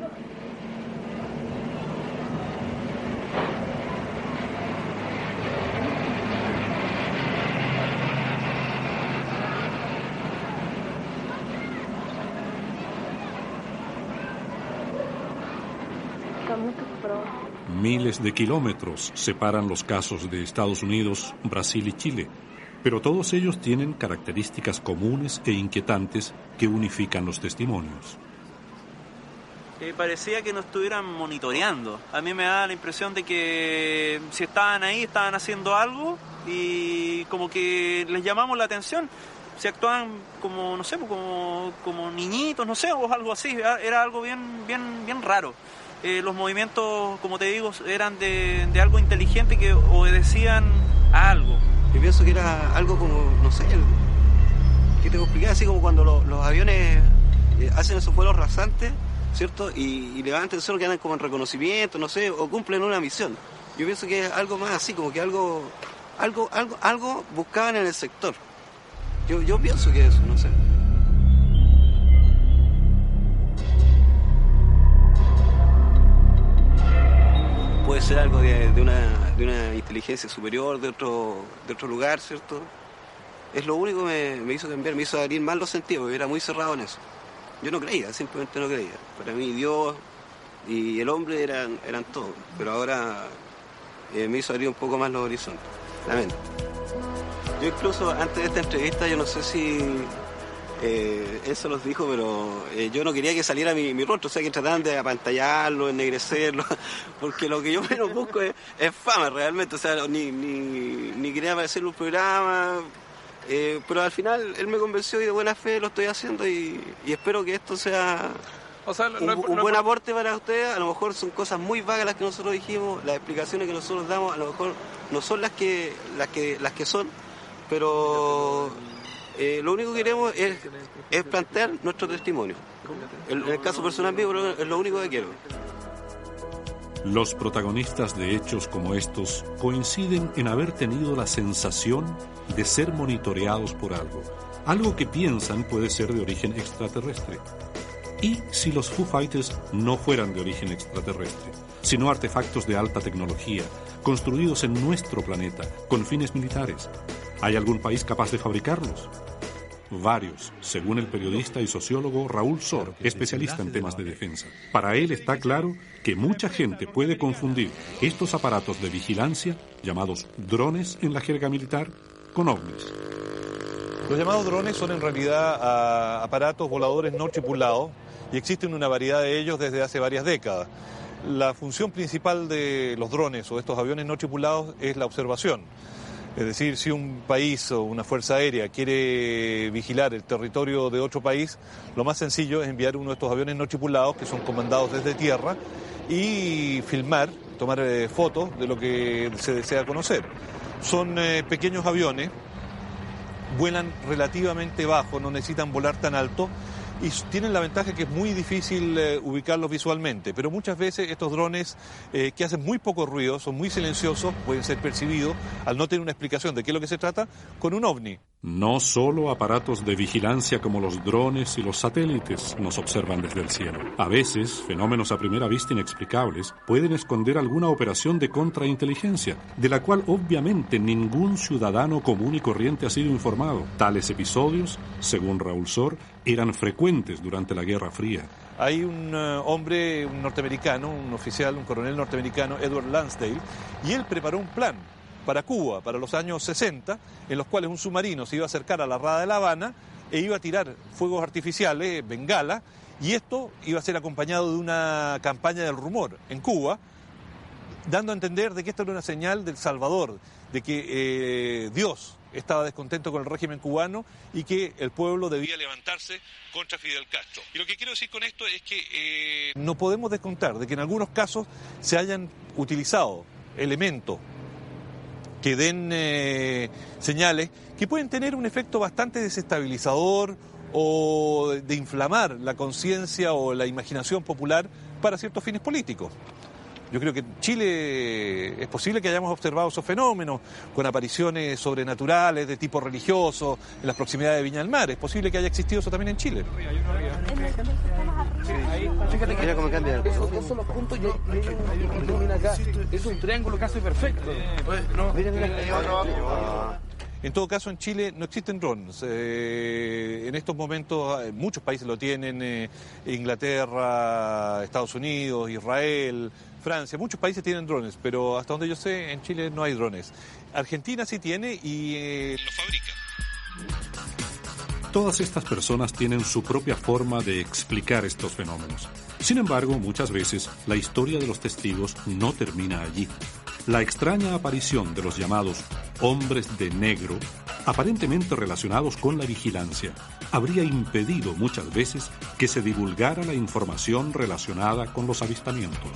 Miles de kilómetros separan los casos de Estados Unidos, Brasil y Chile, pero todos ellos tienen características comunes e inquietantes que unifican los testimonios. Parecía que nos estuvieran monitoreando. A mí me da la impresión de que si estaban ahí, estaban haciendo algo y como que les llamamos la atención. Si actuaban como, no sé, como niñitos, no sé, o algo así. Era algo bien raro. Los movimientos, como te digo, eran de algo inteligente que obedecían a algo. Yo pienso que era algo como, no sé, ¿qué te puedo explicar? Así como cuando los aviones hacen esos vuelos rasantes, ¿cierto? Y levantan el suelo, que andan como en reconocimiento, no sé, o cumplen una misión. Yo pienso que es algo más así, como que algo buscaban en el sector. Yo pienso que eso, no sé. Puede ser algo de una inteligencia superior de otro lugar, ¿cierto? Es lo único que me hizo cambiar, me hizo abrir más los sentidos, porque era muy cerrado en eso. Yo no creía, simplemente no creía. Para mí Dios y el hombre eran todo, pero ahora me hizo abrir un poco más los horizontes, la mente. Yo incluso antes de esta entrevista, yo no sé si eso los dijo, pero yo no quería que saliera mi rostro, o sea, que trataban de apantallarlo, ennegrecerlo, porque lo que yo menos busco es fama realmente, o sea, ni quería aparecer en un programa, pero al final él me convenció y de buena fe lo estoy haciendo y espero que esto sea un buen aporte para ustedes. A lo mejor son cosas muy vagas las que nosotros dijimos, las explicaciones que nosotros damos a lo mejor no son las que son, pero lo único que queremos es plantear nuestro testimonio. En el caso personal mío es lo único que quiero. Los protagonistas de hechos como estos coinciden en haber tenido la sensación de ser monitoreados por algo que piensan puede ser de origen extraterrestre. ¿Y si los Foo Fighters no fueran de origen extraterrestre, sino artefactos de alta tecnología, construidos en nuestro planeta, con fines militares? ¿Hay algún país capaz de fabricarlos? Varios, según el periodista y sociólogo Raúl Sor, especialista en temas de defensa. Para él está claro que mucha gente puede confundir estos aparatos de vigilancia, llamados drones en la jerga militar, con ovnis. Los llamados drones son en realidad aparatos voladores no tripulados y existen una variedad de ellos desde hace varias décadas. La función principal de los drones o de estos aviones no tripulados es la observación. Es decir, si un país o una fuerza aérea quiere vigilar el territorio de otro país, lo más sencillo es enviar uno de estos aviones no tripulados que son comandados desde tierra y filmar, tomar fotos de lo que se desea conocer. Son pequeños aviones, vuelan relativamente bajo, no necesitan volar tan alto y tienen la ventaja que es muy difícil ubicarlos visualmente, pero muchas veces estos drones que hacen muy poco ruido, son muy silenciosos, pueden ser percibidos al no tener una explicación de qué es lo que se trata con un ovni. No solo aparatos de vigilancia como los drones y los satélites nos observan desde el cielo. A veces, fenómenos a primera vista inexplicables pueden esconder alguna operación de contrainteligencia, de la cual obviamente ningún ciudadano común y corriente ha sido informado. Tales episodios, según Raúl Sor, eran frecuentes durante la Guerra Fría. Hay un hombre, un norteamericano, un oficial, un coronel norteamericano, Edward Lansdale, y él preparó un plan para Cuba, para los años 60, en los cuales un submarino se iba a acercar a la rada de La Habana e iba a tirar fuegos artificiales, bengala, y esto iba a ser acompañado de una campaña del rumor en Cuba, dando a entender de que esto era una señal del Salvador, de que Dios estaba descontento con el régimen cubano y que el pueblo debía levantarse contra Fidel Castro. Y lo que quiero decir con esto es que no podemos descontar de que en algunos casos se hayan utilizado elementos que den señales que pueden tener un efecto bastante desestabilizador o de inflamar la conciencia o la imaginación popular para ciertos fines políticos. Yo creo que en Chile es posible que hayamos observado esos fenómenos con apariciones sobrenaturales de tipo religioso en las proximidades de Viña del Mar. Es posible que haya existido eso también en Chile. Fíjate que esos son los puntos y acá. Es un triángulo casi perfecto. En todo caso, en Chile no existen drones. En estos momentos muchos países lo tienen, Inglaterra, Estados Unidos, Israel, Francia, muchos países tienen drones, pero hasta donde yo sé, en Chile no hay drones. Argentina sí tiene y lo fabrica. Todas estas personas tienen su propia forma de explicar estos fenómenos. Sin embargo, muchas veces la historia de los testigos no termina allí. La extraña aparición de los llamados hombres de negro, aparentemente relacionados con la vigilancia, habría impedido muchas veces que se divulgara la información relacionada con los avistamientos.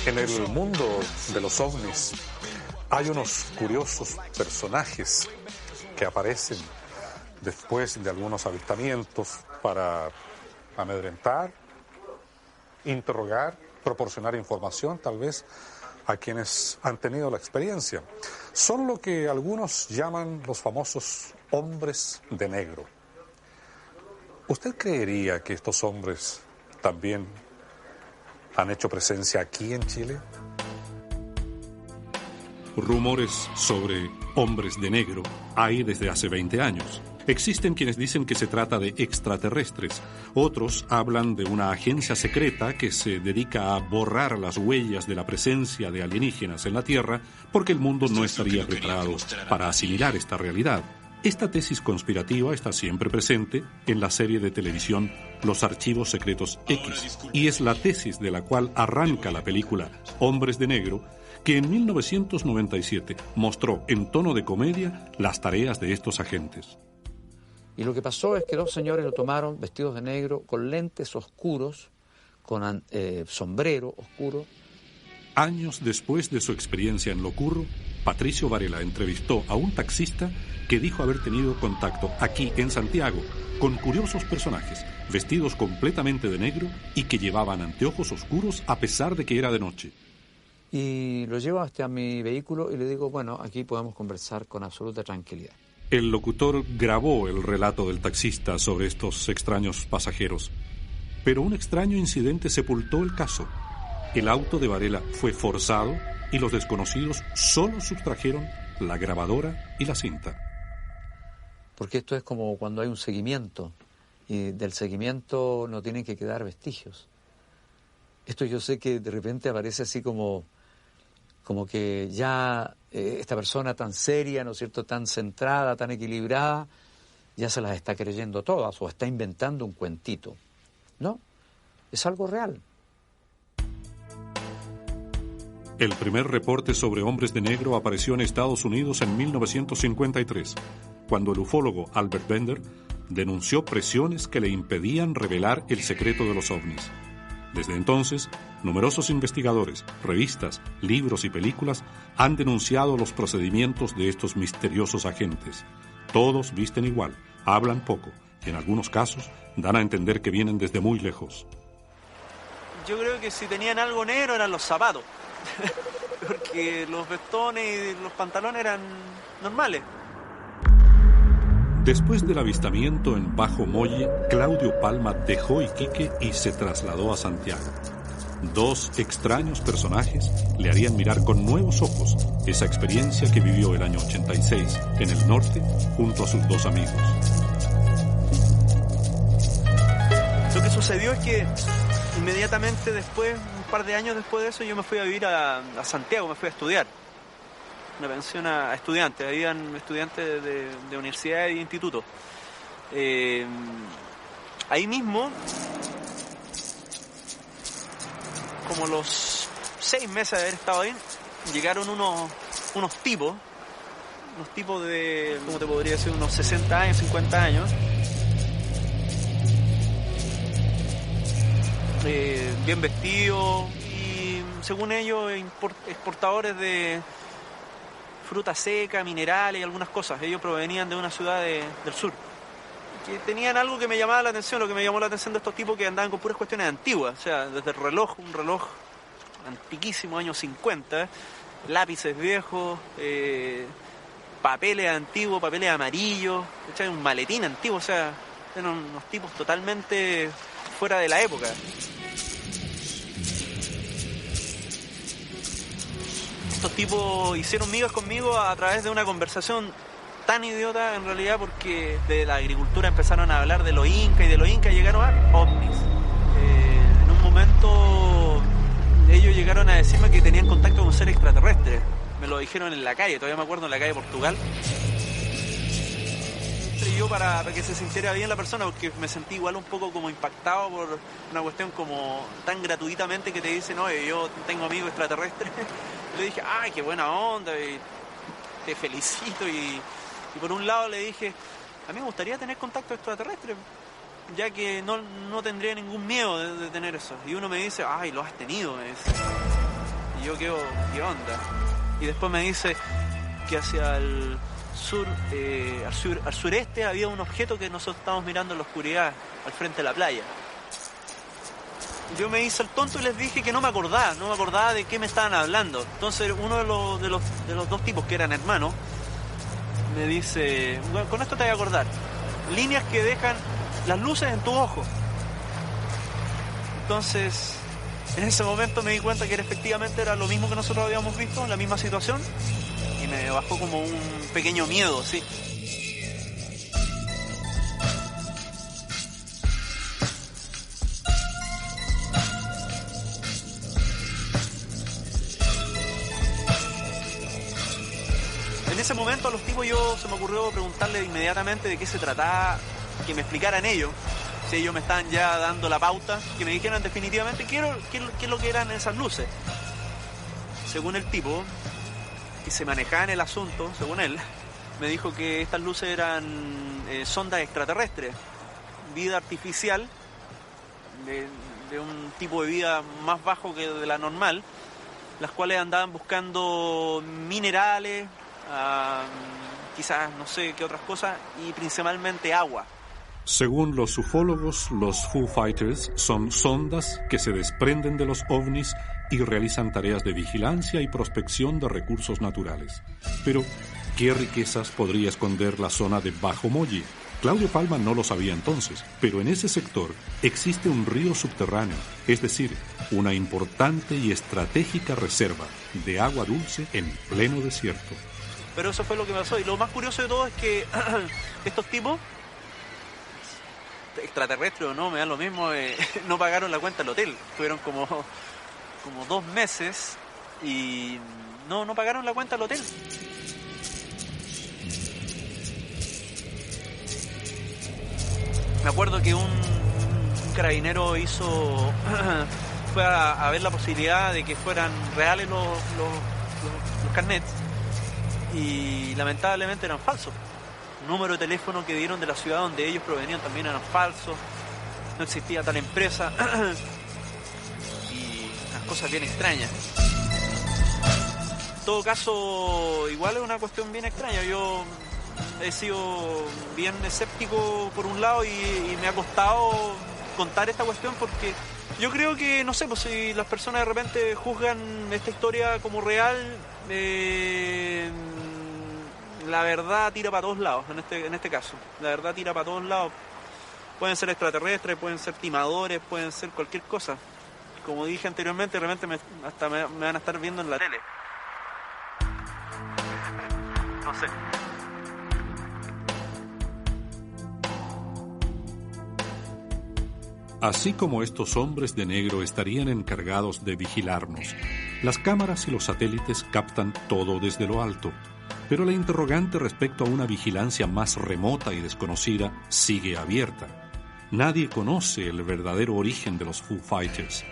En el mundo de los ovnis hay unos curiosos personajes que aparecen después de algunos avistamientos para amedrentar, interrogar, proporcionar información tal vez a quienes han tenido la experiencia. Son lo que algunos llaman los famosos hombres de negro. ¿Usted creería que estos hombres también han hecho presencia aquí en Chile? Rumores sobre hombres de negro hay desde hace 20 años. Existen quienes dicen que se trata de extraterrestres. Otros hablan de una agencia secreta que se dedica a borrar las huellas de la presencia de alienígenas en la Tierra porque el mundo no estaría preparado para asimilar esta realidad. Esta tesis conspirativa está siempre presente en la serie de televisión Los Archivos Secretos X, y es la tesis de la cual arranca la película Hombres de Negro, que en 1997 mostró en tono de comedia las tareas de estos agentes. Y lo que pasó es que dos señores lo tomaron vestidos de negro, con lentes oscuros, con sombrero oscuro. Años después de su experiencia en Locurro, Patricio Varela entrevistó a un taxista que dijo haber tenido contacto aquí en Santiago con curiosos personajes, vestidos completamente de negro y que llevaban anteojos oscuros a pesar de que era de noche. Y lo llevo hasta mi vehículo y le digo, bueno, aquí podemos conversar con absoluta tranquilidad. El locutor grabó el relato del taxista sobre estos extraños pasajeros, pero un extraño incidente sepultó el caso. El auto de Varela fue forzado y los desconocidos solo sustrajeron la grabadora y la cinta. Porque esto es como cuando hay un seguimiento, y del seguimiento no tienen que quedar vestigios. Esto yo sé que de repente aparece así como que ya esta persona tan seria, ¿no es cierto?, tan centrada, tan equilibrada, ya se las está creyendo todas o está inventando un cuentito. No, es algo real. El primer reporte sobre hombres de negro apareció en Estados Unidos en 1953, cuando el ufólogo Albert Bender denunció presiones que le impedían revelar el secreto de los ovnis. Desde entonces, numerosos investigadores, revistas, libros y películas han denunciado los procedimientos de estos misteriosos agentes. Todos visten igual, hablan poco y en algunos casos dan a entender que vienen desde muy lejos. Yo creo que si tenían algo negro eran los zapatos, porque los vestones y los pantalones eran normales. Después del avistamiento en Bajo Molle, Claudio Palma dejó Iquique y se trasladó a Santiago. Dos extraños personajes le harían mirar con nuevos ojos esa experiencia que vivió el año 86 en el norte junto a sus dos amigos. Lo que sucedió es que inmediatamente después, un par de años después de eso, yo me fui a vivir a Santiago, me fui a estudiar. Una pensión a estudiantes, habían estudiantes de universidad y de instituto. Ahí mismo, como los 6 meses de haber estado ahí, llegaron unos tipos de, ¿cómo te podría decir?, unos 60 años, 50 años, bien vestidos y, según ellos, exportadores de fruta seca, minerales y algunas cosas. Ellos provenían de una ciudad del sur. Que tenían algo que me llamaba la atención, lo que me llamó la atención de estos tipos que andaban con puras cuestiones antiguas. O sea, desde el reloj, un reloj antiquísimo, años 50, lápices viejos, papeles antiguos, papeles amarillos, un maletín antiguo. O sea, eran unos tipos totalmente fuera de la época. Estos tipos hicieron migas conmigo a través de una conversación tan idiota en realidad, porque de la agricultura empezaron a hablar de los incas y de los incas llegaron a ovnis. En un momento ellos llegaron a decirme que tenían contacto con seres extraterrestres. Me lo dijeron en la calle, todavía me acuerdo, en la calle Portugal. Y yo para que se sintiera bien la persona, porque me sentí igual un poco como impactado por una cuestión como tan gratuitamente que te dicen, oye, yo tengo amigos extraterrestres. Le dije, ay, qué buena onda, y te felicito. Y por un lado le dije, a mí me gustaría tener contacto extraterrestre, ya que no tendría ningún miedo de tener eso. Y uno me dice, ay, lo has tenido, me dice. Y yo quedo, ¿qué onda? Y después me dice que hacia el sur, al sureste había un objeto que nosotros estábamos mirando en la oscuridad, al frente de la playa. Yo me hice el tonto y les dije que no me acordaba de qué me estaban hablando. Entonces uno de los dos tipos que eran hermanos me dice, con esto te voy a acordar, líneas que dejan las luces en tu ojo. Entonces En ese momento me di cuenta que efectivamente era lo mismo que nosotros habíamos visto, la misma situación, y me bajó como un pequeño miedo, sí. En ese momento a los tipos se me ocurrió preguntarle inmediatamente de qué se trataba, que me explicaran ellos, si ellos me estaban ya dando la pauta, que me dijeran definitivamente qué es lo que eran esas luces. Según el tipo, que se manejaba en el asunto, según él, me dijo que estas luces eran sondas extraterrestres, vida artificial, de un tipo de vida más bajo que de la normal, las cuales andaban buscando minerales, quizás no sé qué otras cosas, y principalmente agua. Según los ufólogos, los Foo Fighters son sondas que se desprenden de los ovnis y realizan tareas de vigilancia y prospección de recursos naturales. Pero, ¿qué riquezas podría esconder la zona de Bajo Molli? Claudio Palma no lo sabía entonces, pero en ese sector existe un río subterráneo, es decir, una importante y estratégica reserva de agua dulce en pleno desierto. Pero eso fue lo que pasó, y lo más curioso de todo es que estos tipos, extraterrestres o no, me da lo mismo, no pagaron la cuenta del hotel. Tuvieron como 2 meses y no pagaron la cuenta del hotel. Me acuerdo que un carabinero fue a ver la posibilidad de que fueran reales los carnets, y lamentablemente eran falsos. Número de teléfono que dieron de la ciudad donde ellos provenían también eran falsos, no existía tal empresa, y unas cosas bien extrañas. En todo caso, igual es una cuestión bien extraña. Yo he sido bien escéptico por un lado, y me ha costado contar esta cuestión porque yo creo que, no sé, pues si las personas de repente juzgan esta historia como real, la verdad tira para todos lados, en este caso. La verdad tira para todos lados. Pueden ser extraterrestres, pueden ser timadores, pueden ser cualquier cosa. Como dije anteriormente, realmente me van a estar viendo en la tele. No sé. Así como estos hombres de negro estarían encargados de vigilarnos, las cámaras y los satélites captan todo desde lo alto. Pero la interrogante respecto a una vigilancia más remota y desconocida sigue abierta. Nadie conoce el verdadero origen de los Foo Fighters,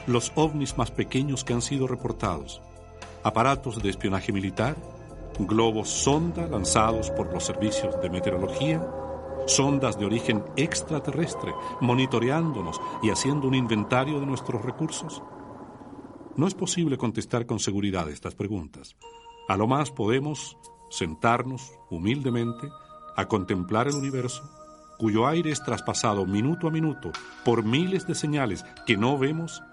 los ovnis más pequeños que han sido reportados, aparatos de espionaje militar, globos sonda lanzados por los servicios de meteorología, sondas de origen extraterrestre monitoreándonos y haciendo un inventario de nuestros recursos. No es posible contestar con seguridad estas preguntas. A lo más podemos sentarnos humildemente a contemplar el universo, cuyo aire es traspasado minuto a minuto por miles de señales que no vemos,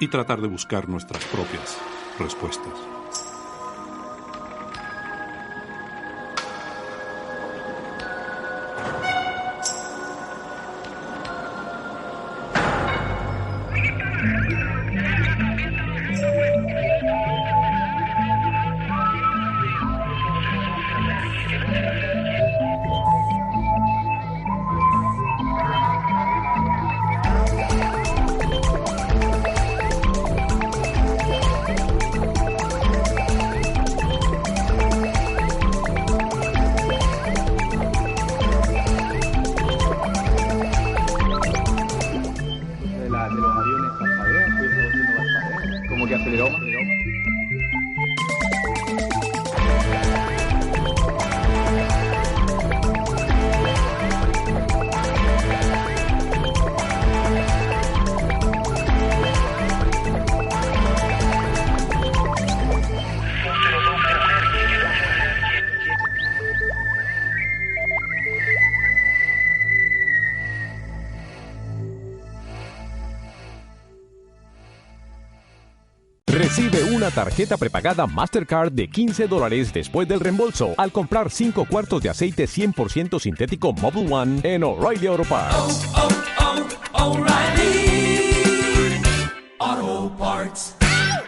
y tratar de buscar nuestras propias respuestas. Recibe una tarjeta prepagada Mastercard de $15 después del reembolso al comprar 5 cuartos de aceite 100% sintético Mobil One en O'Reilly Auto Parts. O'Reilly Auto Parts.